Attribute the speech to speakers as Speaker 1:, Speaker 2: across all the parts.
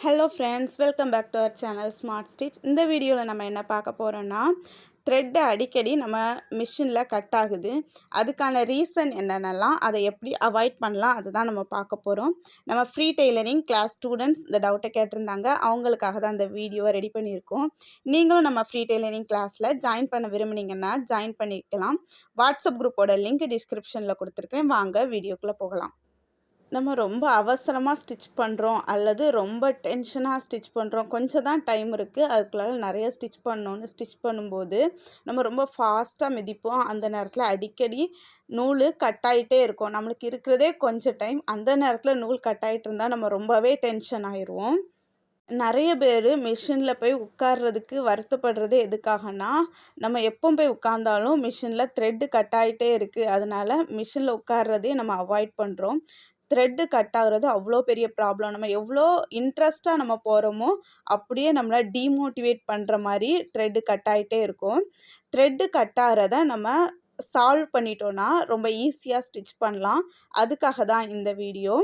Speaker 1: Hello friends, welcome back to our channel Smart Stitch. இந்த வீடியோவில் நம்ம என்ன பார்க்க போகிறோன்னா, த்ரெட்டு அடிக்கடி நம்ம மிஷினில் கட் ஆகுது. அதுக்கான ரீசன் என்னென்னலாம், அதை எப்படி அவாய்ட் பண்ணலாம், அதுதான் நம்ம பார்க்க போகிறோம். நம்ம ஃப்ரீ டெய்லரிங் கிளாஸ் ஸ்டூடெண்ட்ஸ் இந்த டவுட்டை கேட்டிருந்தாங்க. அவங்களுக்காக தான் இந்த வீடியோவை ரெடி பண்ணியிருக்கோம். நீங்களும் நம்ம ஃப்ரீ டெய்லரிங் கிளாஸில் ஜாயின் பண்ண விரும்புனீங்கன்னா ஜாயின் பண்ணிக்கலாம். வாட்ஸ்அப் குரூப்போட லிங்க் டிஸ்கிரிப்ஷனில் கொடுத்துருக்கேன். வாங்க வீடியோக்குள்ளே போகலாம். நம்ம ரொம்ப அவசரமாக ஸ்டிச் பண்ணுறோம் அல்லது ரொம்ப டென்ஷனாக ஸ்டிச் பண்ணுறோம், கொஞ்சம் தான் டைம் இருக்குது, அதுக்குள்ளால நிறைய ஸ்டிச் பண்ணணும்னு ஸ்டிச் பண்ணும்போது நம்ம ரொம்ப ஃபாஸ்ட்டாக மிதிப்போம். அந்த நேரத்தில் அடிக்கடி நூல் கட் ஆகிட்டே இருக்கும். நம்மளுக்கு இருக்கிறதே கொஞ்சம் டைம், அந்த நேரத்தில் நூல் கட் ஆகிட்டு இருந்தால் நம்ம ரொம்பவே டென்ஷன் ஆயிடுவோம். நிறைய பேர் மிஷினில் போய் உட்கார்றதுக்கு வருத்தப்படுறது எதுக்காகனா, நம்ம எப்போ போய் உட்கார்ந்தாலும் மிஷினில் த்ரெட்டு கட் ஆகிட்டே இருக்குது, அதனால மிஷினில் உட்கார்றதே நம்ம அவாய்ட் பண்ணுறோம். த்ரெட்டு கட் ஆகுறது அவ்வளோ பெரிய ப்ராப்ளம். நம்ம எவ்வளோ இன்ட்ரெஸ்ட்டாக நம்ம போகிறோமோ அப்படியே நம்மளை டீமோட்டிவேட் பண்ணுற மாதிரி த்ரெட்டு கட் ஆகிட்டே இருக்கும். த்ரெட்டு கட் ஆகிறத நம்ம சால்வ் பண்ணிட்டோன்னா ரொம்ப ஈஸியாக ஸ்டிச் பண்ணலாம். அதுக்காக தான் இந்த வீடியோ.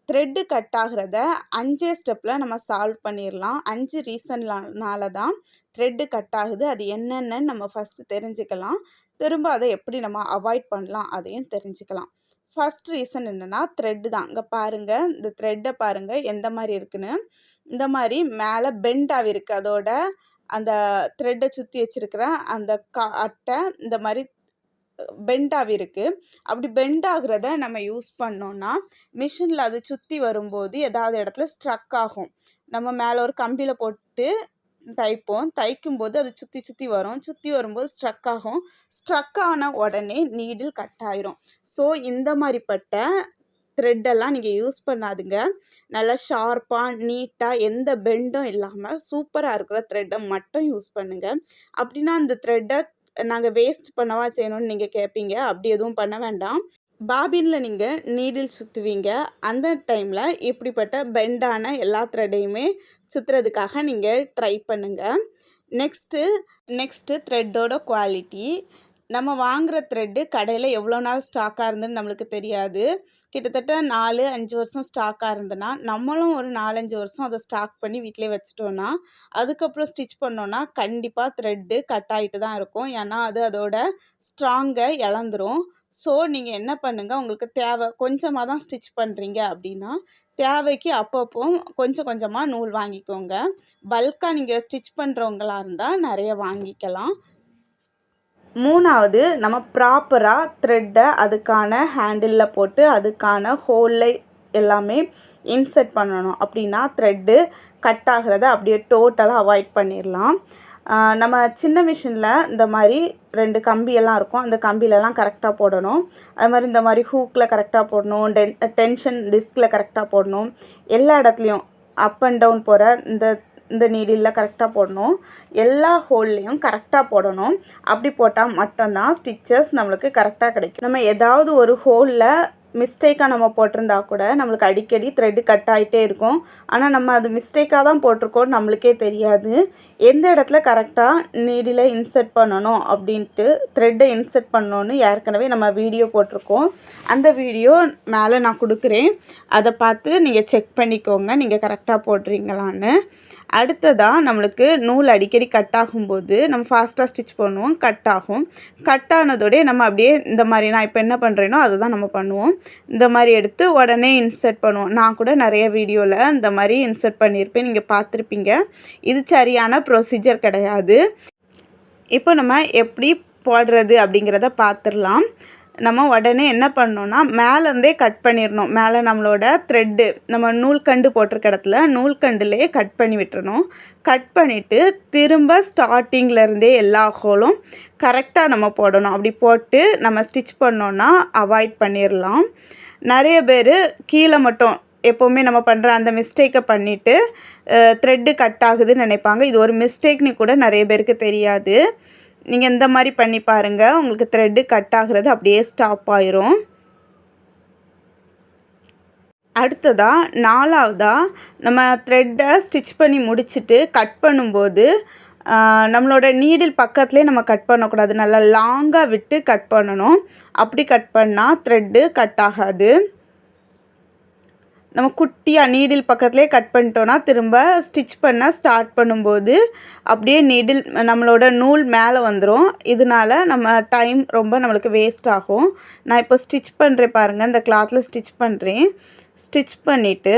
Speaker 1: த்ரெட்டு கட் ஆகிறத 5 ஸ்டெப்பில் நம்ம சால்வ் பண்ணிடலாம். 5 ரீசன்னால தான் த்ரெட்டு கட் ஆகுது. அது என்னென்னு நம்ம ஃபஸ்ட்டு தெரிஞ்சுக்கலாம். திரும்ப அதை எப்படி நம்ம அவாய்ட் பண்ணலாம் அதையும் தெரிஞ்சுக்கலாம். ஃபஸ்ட் ரீசன் என்னென்னா த்ரெட்டு தான். இங்கே பாருங்கள், இந்த த்ரெட்டை பாருங்கள் எந்த மாதிரி இருக்குன்னு. இந்த மாதிரி மேலே பெண்ட் ஆகிருக்கு. அதோட அந்த த்ரெட்டை சுற்றி வச்சுருக்கிற அந்த அட்டை இந்த மாதிரி பெண்ட் ஆகிருக்கு. அப்படி பெண்ட் ஆகுறத நம்ம யூஸ் பண்ணோன்னா மிஷினில் அது சுற்றி வரும்போது ஏதாவது இடத்துல ஸ்ட்ரக் ஆகும். நம்ம மேலே ஒரு கம்பியில் போட்டு தைக்கும்போது அது சுற்றி சுற்றி வரும். சுற்றி வரும்போது ஸ்ட்ரக் ஆகும். ஸ்ட்ரக் ஆன உடனே நீடில் கட் ஆயிரும். ஸோ இந்த மாதிரிப்பட்ட த்ரெட்டெல்லாம் நீங்கள் யூஸ் பண்ணாதுங்க. நல்லா ஷார்ப்பாக நீட்டாக எந்த பெண்டும் இல்லாமல் சூப்பராக இருக்கிற த்ரெட்டை மட்டும் யூஸ் பண்ணுங்கள். அப்படின்னா அந்த த்ரெட்டை நாங்கள் வேஸ்ட் பண்ணவா செய்யணும்னு நீங்கள் கேட்பீங்க. அப்படி எதுவும் பண்ண வேண்டாம். பாபினில் நீங்கள் நீடில் சுற்றுவீங்க. அந்த டைமில் இப்படிப்பட்ட பெண்டான எல்லா த்ரெட்டையுமே சுற்றுறதுக்காக நீங்கள் ட்ரை பண்ணுங்கள். நெக்ஸ்ட்டு த்ரெட்டோட குவாலிட்டி. நம்ம வாங்குகிற த்ரெட்டு கடையில் எவ்வளோ நாள் ஸ்டாக்காக இருந்துன்னு நம்மளுக்கு தெரியாது. கிட்டத்தட்ட 4-5 வருஷம் ஸ்டாக்காக இருந்ததுன்னா நம்மளும் ஒரு 4-5 வருஷம் அதை ஸ்டாக் பண்ணி வீட்டிலே வச்சுட்டோன்னா அதுக்கப்புறம் ஸ்டிச் பண்ணோன்னா கண்டிப்பாக த்ரெட்டு கட் ஆகிட்டு தான் இருக்கும். ஏன்னா அது அதோட ஸ்ட்ராங்கை இழந்துரும். ஸோ நீங்கள் என்ன பண்ணுங்கள், உங்களுக்கு தேவை கொஞ்சமாக தான் ஸ்டிச் பண்ணுறீங்க அப்படின்னா தேவைக்கு அப்பப்போ கொஞ்சம் கொஞ்சமாக நூல் வாங்கிக்கோங்க. பல்காக நீங்கள் ஸ்டிச் பண்ணுறவங்களா இருந்தால் நிறைய வாங்கிக்கலாம். 3வது, நம்ம ப்ராப்பராக த்ரெட்டை அதுக்கான ஹேண்டிலில் போட்டு அதுக்கான ஹோலில் எல்லாமே இன்செர்ட் பண்ணணும். அப்படின்னா த்ரெட்டு கட் ஆகிறத அப்படியே டோட்டலாக அவாய்ட் பண்ணிடலாம். நம்ம சின்ன மிஷினில் இந்த மாதிரி 2 கம்பியெல்லாம் இருக்கும். அந்த கம்பிலெல்லாம் கரெக்டாக போடணும். அது மாதிரி இந்த மாதிரி ஹூக்கில் கரெக்டாக போடணும். டென்ஷன் டிஸ்கில் கரெக்டாக போடணும். எல்லா இடத்துலையும் அப் அண்ட் டவுன் போகிற இந்த நீடிலில் கரெக்டாக போடணும். எல்லா ஹோல்லையும் கரெக்டாக போடணும். அப்படி போட்டால் மட்டும்தான் ஸ்டிச்சஸ் நம்மளுக்கு கரெக்டாக கிடைக்கும். நம்ம ஏதாவது ஒரு ஹோலில் மிஸ்டேக்காக நம்ம போட்டிருந்தா கூட நம்மளுக்கு அடிக்கடி த்ரெட்டு கட் ஆகிட்டே இருக்கும். ஆனால் நம்ம அது மிஸ்டேக்காக தான் போட்டிருக்கோம், நம்மளுக்கே தெரியாது. எந்த இடத்துல கரெக்டாக நீடில் இன்செர்ட் பண்ணணும் அப்படின்ட்டு த்ரெட்டை இன்செர்ட் பண்ணணுன்னு ஏற்கனவே நம்ம வீடியோ போட்டிருக்கோம். அந்த வீடியோ மேலே நான் கொடுக்குறேன். அதை பார்த்து நீங்கள் செக் பண்ணிக்கோங்க நீங்கள் கரெக்டாக போடுறீங்களான்னு. அடுத்ததாக நம்மளுக்கு நூல் அடிக்கடி கட் ஆகும்போது நம்ம ஃபாஸ்ட்டாக ஸ்டிச் பண்ணுவோம், கட் ஆகும். கட் ஆனதோடய நம்ம அப்படியே இந்த மாதிரி நான் இப்போ என்ன பண்ணுறேனோ அதை தான் நம்ம பண்ணுவோம். இந்த மாதிரி எடுத்து உடனே இன்செர்ட் பண்ணுவோம். நான் கூட நிறைய வீடியோவில் இந்த மாதிரி இன்செர்ட் பண்ணியிருப்பேன், நீங்கள் பார்த்துருப்பீங்க. இது சரியான ப்ரொசீஜர் கிடையாது. இப்போ நம்ம எப்படி போடுறது அப்படிங்கிறத பார்த்துடலாம். நம்ம உடனே என்ன பண்ணோன்னா மேலேருந்தே கட் பண்ணிடணும். மேலே நம்மளோட த்ரெட்டு நம்ம நூல்கண்டு போட்டிருக்க இடத்துல நூல்கண்டுலேயே கட் பண்ணி விட்டுறணும். கட் பண்ணிவிட்டு திரும்ப ஸ்டார்டிங்லேருந்தே எல்லா ஹோலும் கரெக்டாக நம்ம போடணும். அப்படி போட்டு நம்ம ஸ்டிச் பண்ணோன்னா அவாய்ட் பண்ணிடலாம். நிறைய பேர் கீழே மட்டும் எப்போவுமே நம்ம பண்ணுற அந்த மிஸ்டேக்கை பண்ணிவிட்டு த்ரெட்டு கட் ஆகுதுன்னு நினைப்பாங்க. இது ஒரு மிஸ்டேக்னு கூட நிறைய பேருக்கு தெரியாது. நீங்கள் இந்த மாதிரி பண்ணி பாருங்கள், உங்களுக்கு த்ரெட்டு கட் ஆகிறது அப்படியே ஸ்டாப் ஆயிரும். அடுத்ததாக 4வதாக நம்ம த்ரெட்டை ஸ்டிச் பண்ணி முடிச்சுட்டு கட் பண்ணும்போது நம்மளோட நீடில் பக்கத்துலேயே நம்ம கட் பண்ணக்கூடாது. நல்லா லாங்காக விட்டு கட் பண்ணணும். அப்படி கட் பண்ணால் த்ரெட்டு கட் ஆகாது. நம்ம குட்டியாக நீடில் பக்கத்துலேயே கட் பண்ணிட்டோன்னா திரும்ப ஸ்டிச் பண்ண ஸ்டார்ட் பண்ணும்போது அப்படியே நீடில் நம்மளோட நூல் மேலே வந்துடும். இதனால நம்ம டைம் ரொம்ப நம்மளுக்கு வேஸ்ட் ஆகும். நான் இப்போ ஸ்டிச் பண்ணுறேன் பாருங்கள், இந்த கிளாத்தில் ஸ்டிச் பண்ணுறேன். ஸ்டிச் பண்ணிவிட்டு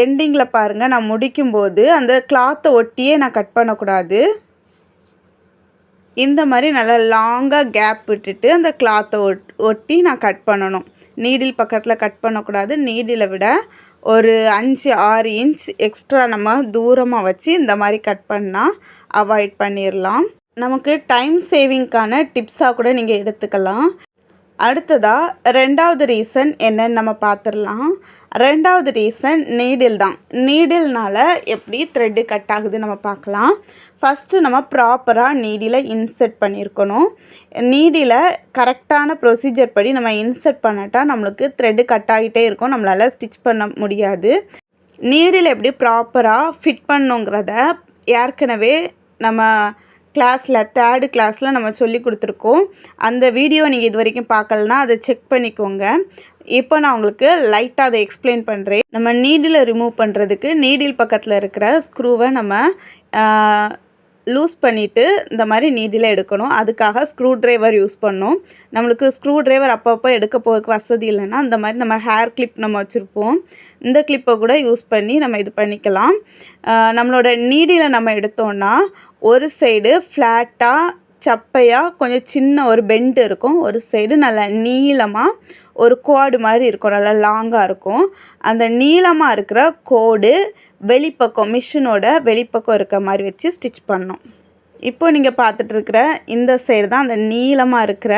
Speaker 1: எண்டிங்கில் பாருங்கள், நான் முடிக்கும்போது அந்த கிளாத்தை ஒட்டியே நான் கட் பண்ணக்கூடாது. இந்த மாதிரி நல்லா லாங்காக கேப் விட்டுட்டு அந்த கிளாத்தை ஒட்டி நான் கட் பண்ணணும். நீடில் பக்கத்தில் கட் பண்ணக்கூடாது. நீடிலை விட ஒரு 5-6 இன்ச் எக்ஸ்ட்ரா நம்ம தூரமாக வச்சு இந்த மாதிரி கட் பண்ணால் அவாய்ட் பண்ணிடலாம். நமக்கு டைம் சேவிங்க்கான டிப்ஸாக கூட நீங்கள் எடுத்துக்கலாம். அடுத்ததாக 2வது ரீசன் என்னன்னு நம்ம பார்த்துடலாம். 2வது ரீசன் நீடில் தான். நீடில்னால் எப்படி த்ரெட்டு கட் ஆகுது நம்ம பார்க்கலாம். ஃபஸ்ட்டு நம்ம ப்ராப்பராக நீடிலை இன்சர்ட் பண்ணியிருக்கணும். நீடிலை கரெக்டான ப்ரொசீஜர் படி நம்ம இன்சர்ட் பண்ணாட்டா நம்மளுக்கு த்ரெட்டு கட் ஆகிட்டே இருக்கும், நம்மளால் ஸ்டிச் பண்ண முடியாது. நீடில் எப்படி ப்ராப்பராக ஃபிட் பண்ணுங்கிறத ஏற்கனவே நம்ம கிளாஸில் 3rd கிளாஸில் நம்ம சொல்லி கொடுத்துருக்கோம். அந்த வீடியோ நீங்கள் இது வரைக்கும் பார்க்கலனா அதை செக் பண்ணிக்கோங்க. இப்போ நான் உங்களுக்கு லைட்டாக அதை எக்ஸ்பிளைன் பண்ணுறேன். நம்ம நீடிலை ரிமூவ் பண்ணுறதுக்கு நீடில் பக்கத்தில் இருக்கிற ஸ்க்ரூவை நம்ம லூஸ் பண்ணிவிட்டு இந்த மாதிரி நீடிலை எடுக்கணும். அதுக்காக ஸ்க்ரூ ட்ரைவர் யூஸ் பண்ணோம். நம்மளுக்கு ஸ்க்ரூ ட்ரைவர் அப்பப்போ எடுக்க போகிறதுக்கு வசதி இல்லைன்னா இந்த மாதிரி நம்ம ஹேர் கிளிப் நம்ம வச்சுருப்போம். இந்த கிளிப்பை கூட யூஸ் பண்ணி நம்ம இது பண்ணிக்கலாம். நம்மளோட நீடிலை நம்ம எடுத்தோன்னா ஒரு சைடு ஃப்ளாட்டாக சப்பையாக கொஞ்சம் சின்ன ஒரு பெண்டு இருக்கும், ஒரு சைடு நல்லா நீளமாக ஒரு கோடு மாதிரி இருக்கும், நல்லா லாங்காக இருக்கும். அந்த நீளமாக இருக்கிற கோடு வெளிப்பக்கம் மிஷினோட வெளிப்பக்கம் இருக்க மாதிரி வச்சு ஸ்டிச் பண்ணோம். இப்போ நீங்கள் பார்த்துட்ருக்கிற இந்த சைடு தான் அந்த நீளமாக இருக்கிற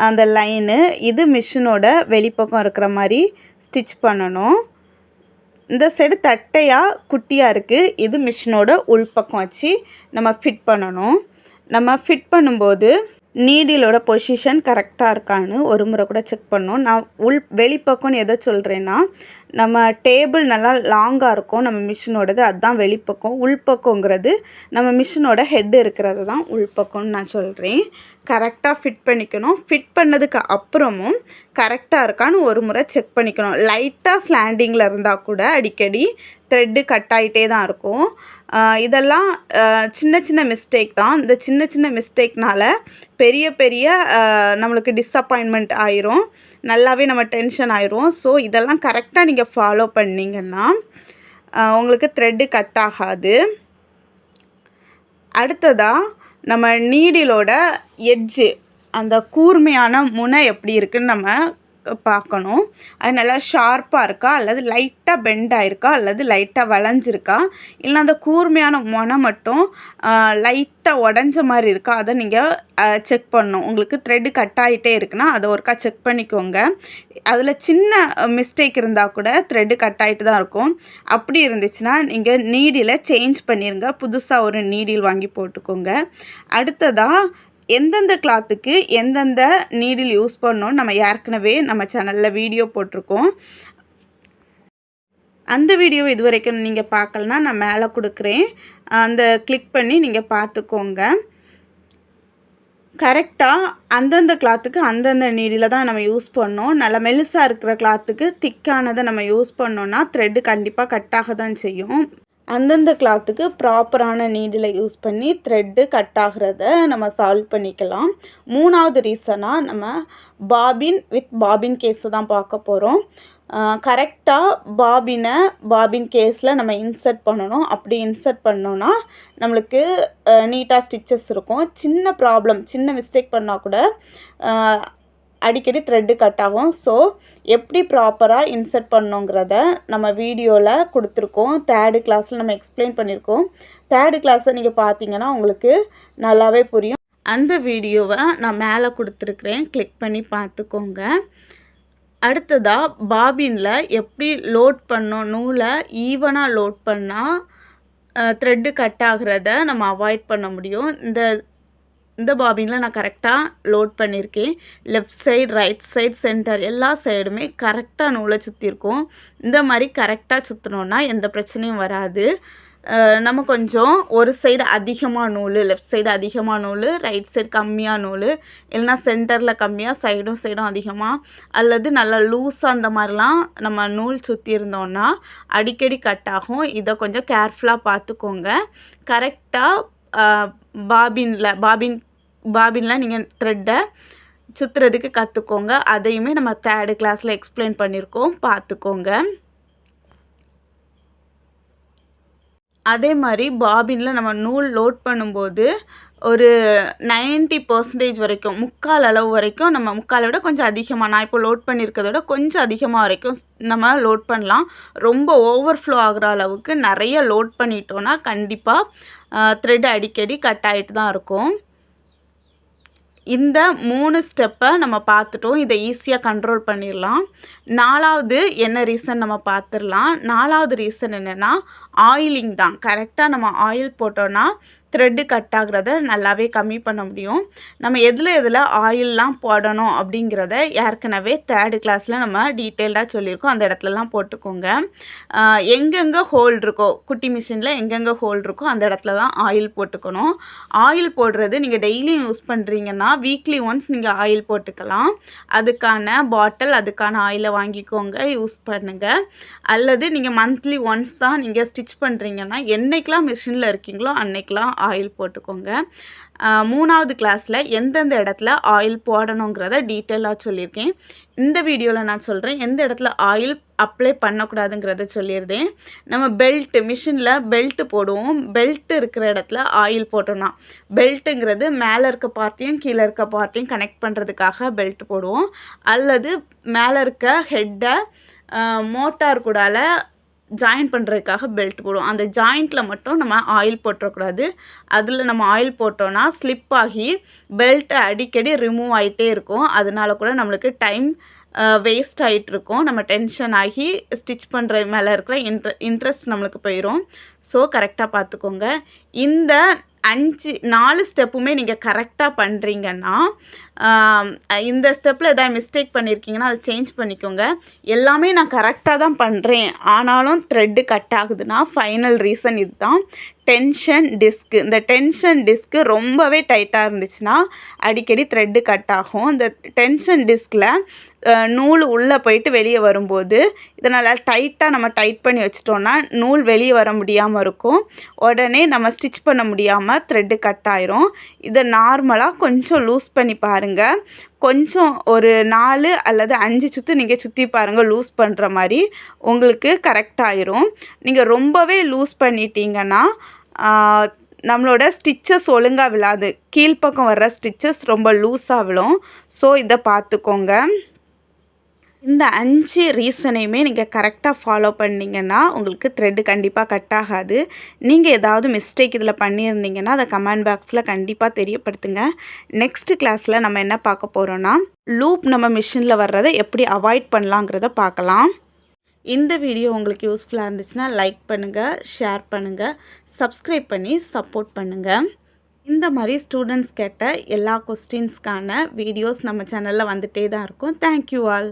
Speaker 1: அந்த லைனு, இது மிஷினோட வெளிப்பக்கம் இருக்கிற மாதிரி ஸ்டிச் பண்ணணும். இந்த சைடு தட்டையாக குட்டியாக இருக்குது, இது மிஷினோட உள்பக்கம் வச்சு நம்ம ஃபிட் பண்ணணும். நம்ம ஃபிட் பண்ணும்போது நீடிலோட பொசிஷன் கரெக்டாக இருக்கான்னு ஒரு முறை கூட செக் பண்ணணும். நான் வெளிப்பக்கம்னு எதை சொல்கிறேன்னா, நம்ம டேபிள் நல்லா லாங்காக இருக்கும் நம்ம மிஷினோடது, அதுதான் வெளிப்பக்கம். உள்பக்கங்கிறது நம்ம மிஷினோட ஹெட் இருக்கிறது தான் உள்பக்கம்னு நான் சொல்கிறேன். கரெக்டாக ஃபிட் பண்ணிக்கணும். ஃபிட் பண்ணதுக்கு அப்புறமும் கரெக்டாக இருக்கான்னு ஒரு முறை செக் பண்ணிக்கணும். லைட்டாக ஸ்லாண்டிங்கில் இருந்தால் கூட அடிக்கடி த்ரெட்டு கட் ஆகிட்டே தான் இருக்கும். இதெல்லாம் சின்ன சின்ன மிஸ்டேக் தான். இந்த சின்ன சின்ன மிஸ்டேக்னால் பெரிய பெரிய நம்மளுக்கு டிஸப்பாயின்மெண்ட் ஆயிரும், நல்லாவே நம்ம டென்ஷன் ஆயிரும். ஸோ இதெல்லாம் கரெக்டாக நீங்கள் ஃபாலோ பண்ணிங்கன்னா உங்களுக்கு த்ரெட்டு கட் ஆகாது. அடுத்ததாக நம்ம நீடிலோட எட்ஜு, அந்த கூர்மையான முனை எப்படி இருக்குதுன்னு நம்ம பார்க்கணும். அது நல்லா ஷார்ப்பாக இருக்கா, அல்லது லைட்டாக பெண்ட் ஆகிருக்கா, அல்லது லைட்டாக வளைஞ்சிருக்கா, இல்லை அந்த கூர்மையான முனை மட்டும் லைட்டாக உடஞ்ச மாதிரி இருக்கா, அதை நீங்கள் செக் பண்ணணும். உங்களுக்கு த்ரெட்டு கட் ஆகிட்டே இருக்குன்னா அதை ஒருக்கா செக் பண்ணிக்கோங்க. அதில் சின்ன மிஸ்டேக் இருந்தால் கூட த்ரெட்டு கட் ஆகிட்டு தான் இருக்கும். அப்படி இருந்துச்சுன்னா நீங்கள் நீடிலை சேஞ்ச் பண்ணிடுங்க, புதுசாக ஒரு நீடில் வாங்கி போட்டுக்கோங்க. அடுத்ததாக எந்தெந்த கிளாத்துக்கு எந்தெந்த நீடில் யூஸ் பண்ணணும்னு நம்ம ஏற்கனவே நம்ம சேனலில் வீடியோ போட்டிருக்கோம். அந்த வீடியோ இது வரைக்கும் நீங்கள் பார்க்கலனா நான் மேலே கொடுக்குறேன், அந்த கிளிக் பண்ணி நீங்கள் பார்த்துக்கோங்க. கரெக்டாக அந்தந்த கிளாத்துக்கு அந்தந்த நீடில் தான் நம்ம யூஸ் பண்ணோம். நல்லா மெலிசாக இருக்கிற கிளாத்துக்கு திக்கானதை நம்ம யூஸ் பண்ணோன்னா த்ரெட்டு கண்டிப்பாக கட் ஆக தான் செய்யும். அந்தந்த கிளாத்துக்கு ப்ராப்பரான நீடில் யூஸ் பண்ணி த்ரெட்டு கட் ஆகிறத நம்ம சால்வ் பண்ணிக்கலாம். 3வது ரீசனாக நம்ம பாபின் கேஸை தான் பார்க்க போகிறோம். கரெக்டாக பாபின் கேஸில் நம்ம இன்சர்ட் பண்ணணும். அப்படி இன்சர்ட் பண்ணோன்னா நம்மளுக்கு நீட்டாக ஸ்டிச்சஸ் இருக்கும். சின்ன ப்ராப்ளம், சின்ன மிஸ்டேக் பண்ணால் கூட அடிக்கடி த்ரெட்டு கட் ஆகும். ஸோ எப்படி ப்ராப்பராக இன்சர்ட் பண்ணோங்கிறத நம்ம வீடியோவில் கொடுத்துருக்கோம். 3rd கிளாஸில் நம்ம எக்ஸ்பிளைன் பண்ணியிருக்கோம். 3rd கிளாஸை நீங்கள் பார்த்தீங்கன்னா உங்களுக்கு நல்லாவே புரியும். அந்த வீடியோவை நான் மேலே கொடுத்துருக்குறேன், கிளிக் பண்ணி பார்த்துக்கோங்க. அடுத்ததாக பாபினில் எப்படி லோட் பண்ணோம், நூலை ஈவனாக லோட் பண்ணால் த்ரெட்டு கட் ஆகிறத நம்ம அவாய்ட் பண்ண முடியும். இந்த பாபினில் நான் கரெக்டாக லோட் பண்ணியிருக்கேன். Left side, right side, centre எல்லா சைடுமே கரெக்டாக நூலை சுற்றிருக்கோம். இந்த மாதிரி கரெக்டாக சுற்றினோன்னா எந்த பிரச்சனையும் வராது. நம்ம கொஞ்சம் ஒரு சைடு அதிகமாக நூல், லெஃப்ட் சைடு அதிகமாக நூல், ரைட் சைடு கம்மியாக நூல், இல்லைனா சென்டரில் கம்மியாக சைடும் அதிகமாக, அல்லது நல்லா லூஸாக அந்த மாதிரிலாம் நம்ம நூல் சுற்றி இருந்தோன்னா அடிக்கடி கட் ஆகும். இதை கொஞ்சம் கேர்ஃபுல்லாக பார்த்துக்கோங்க. கரெக்டாக பாபினில் நீங்கள் த்ரெட்டை சுற்றுறதுக்கு கற்றுக்கோங்க. அதையுமே நம்ம 3rd கிளாஸில் எக்ஸ்பிளைன் பண்ணியிருக்கோம், பார்த்துக்கோங்க. அதே மாதிரி பாபினில் நம்ம நூல் லோட் பண்ணும்போது ஒரு 90% வரைக்கும், முக்கால் அளவு வரைக்கும், நம்ம முக்காலை விட கொஞ்சம் அதிகமாக, நான் இப்போ லோட் பண்ணியிருக்கிறத விட கொஞ்சம் அதிகமாக வரைக்கும் நம்ம லோட் பண்ணலாம். ரொம்ப ஓவர்ஃப்ளோ ஆகிற அளவுக்கு நிறைய லோட் பண்ணிட்டோன்னா கண்டிப்பாக த்ரெட் அடிக்கடி கட் ஆகிட்டு தான் இருக்கும். இந்த 3 ஸ்டெப்பை நம்ம பார்த்துட்டோம். இதை ஈஸியாக கண்ட்ரோல் பண்ணிடலாம். 4வது என்ன ரீசன் நம்ம பார்த்துடலாம். 4வது ரீசன் என்னென்னா ஆயிலிங் தான். கரெக்டாக நம்ம ஆயில் போட்டோன்னா த்ரெட்டு கட் ஆகிறத நல்லாவே கம்மி பண்ண முடியும். நம்ம எதில் ஆயிலெலாம் போடணும் அப்படிங்கிறத ஏற்கனவே 3rd கிளாஸில் நம்ம டீட்டெயில்டாக சொல்லியிருக்கோம். அந்த இடத்துலலாம் போட்டுக்கோங்க. எங்கெங்கே ஹோல் இருக்கோ, குட்டி மிஷினில் எங்கெங்கே ஹோல் இருக்கோ அந்த இடத்துலலாம் ஆயில் போட்டுக்கணும். ஆயில் போடுறது நீங்கள் டெய்லியும் யூஸ் பண்ணுறீங்கன்னா வீக்லி ஒன்ஸ் நீங்கள் ஆயில் போட்டுக்கலாம். அதுக்கான பாட்டில், அதுக்கான ஆயிலை வாங்கிக்கோங்க, யூஸ் பண்ணுங்கள். அல்லது நீங்கள் மந்த்லி ஒன்ஸ் தான் நீங்கள் ஸ்டிச் பண்ணுறீங்கன்னா என்றைக்கெலாம் மிஷினில் இருக்கீங்களோ அன்னைக்கெலாம் ஆயில் போட்டுக்கோங்க. 3வது கிளாஸில் எந்தெந்த இடத்துல ஆயில் போடணுங்கிறத டீட்டெயிலாக சொல்லியிருக்கேன். இந்த வீடியோவில் நான் சொல்கிறேன் எந்த இடத்துல ஆயில் அப்ளை பண்ணக்கூடாதுங்கிறத சொல்லியிருந்தேன். நம்ம மிஷினில் பெல்ட்டு போடுவோம். பெல்ட் இருக்கிற இடத்துல ஆயில் போட்டோம்னா, பெல்ட்டுங்கிறது மேலே இருக்க பார்ட்டையும் கீழே இருக்க பார்ட்டையும் கனெக்ட் பண்ணுறதுக்காக பெல்ட் போடுவோம். அல்லது மேலே இருக்க ஹெட்டை மோட்டார் கூடால ஜாயின் பண்ணுறதுக்காக பெல்ட் போடுவோம். அந்த ஜாயிண்ட்டில் மட்டும் நம்ம ஆயில் போட்டுறக்கூடாது. அதில் நம்ம ஆயில் போட்டோன்னா ஸ்லிப் ஆகி பெல்ட் அடிக்கடி ரிமூவ் ஆகிட்டே இருக்கும். அதனால கூட நம்மளுக்கு டைம் வேஸ்ட் ஆகிட்டுருக்கும். நம்ம டென்ஷன் ஆகி ஸ்டிச் பண்ணுற மேலே இருக்கிற இன்ட்ரெஸ்ட் நம்மளுக்கு போயிடும். ஸோ கரெக்டாக பார்த்துக்கோங்க. இந்த 4 ஸ்டெப்புமே நீங்கள் கரெக்டாக பண்ணுறீங்கன்னா, இந்த ஸ்டெப்பில் எதாவது மிஸ்டேக் பண்ணியிருக்கீங்கன்னா அதை சேஞ்ச் பண்ணிக்கோங்க. எல்லாமே நான் கரெக்டாக தான் பண்ணுறேன் ஆனாலும் த்ரெட்டு கட் ஆகுதுன்னா ஃபைனல் ரீசன் இதுதான். Tension disc. இந்த டென்ஷன் டிஸ்க்கு ரொம்பவே டைட்டாக இருந்துச்சுன்னா அடிக்கடி த்ரெட்டு கட் ஆகும். இந்த டென்ஷன் டிஸ்கில் நூல் உள்ளே போயிட்டு வெளியே வரும்போது இதனால் டைட்டாக நம்ம டைட் பண்ணி வச்சிட்டோன்னா நூல் வெளியே வர முடியாமல் இருக்கும். உடனே நம்ம ஸ்டிச் பண்ண முடியாமல் த்ரெட்டு கட் ஆயிரும். இதை நார்மலாக கொஞ்சம் லூஸ் பண்ணி பாருங்கள். கொஞ்சம் ஒரு 4 அல்லது 5 சுற்று நீங்கள் சுற்றி பாருங்கள். லூஸ் பண்ணுற மாதிரி உங்களுக்கு கரெக்டாகிரும். நீங்கள் ரொம்பவே லூஸ் பண்ணிட்டீங்கன்னா நம்மளோட ஸ்டிச்சஸ் ஒழுங்காக விழாது. கீழ்ப்பக்கம் வர்ற ஸ்டிச்சஸ் ரொம்ப லூஸாக விழும். ஸோ இதை பார்த்துக்கோங்க. இந்த 5 ரீசனையுமே நீங்கள் கரெக்டாக ஃபாலோ பண்ணிங்கன்னா உங்களுக்கு த்ரெட்டு கண்டிப்பாக கட் ஆகாது. நீங்கள் ஏதாவது மிஸ்டேக் இதில் பண்ணியிருந்தீங்கன்னா அதை கமெண்ட் பாக்ஸில் கண்டிப்பாக தெரியப்படுத்துங்க. நெக்ஸ்ட் கிளாஸில் நம்ம என்ன பார்க்க போகிறோன்னா லூப் நம்ம மிஷினில் வர்றதை எப்படி அவாய்ட் பண்ணலாங்கிறத பார்க்கலாம். இந்த வீடியோ உங்களுக்கு யூஸ்ஃபுல்லாக இருந்துச்சுன்னா லைக் பண்ணுங்கள், ஷேர் பண்ணுங்கள், சப்ஸ்கிரைப் பண்ணி சப்போர்ட் பண்ணுங்கள். இந்த மாதிரி ஸ்டூடெண்ட்ஸ் கேட்ட எல்லா கொஸ்டின்ஸ்க்கான வீடியோஸ் நம்ம சேனலில் வந்துகிட்டே தான் இருக்கும். Thank you all.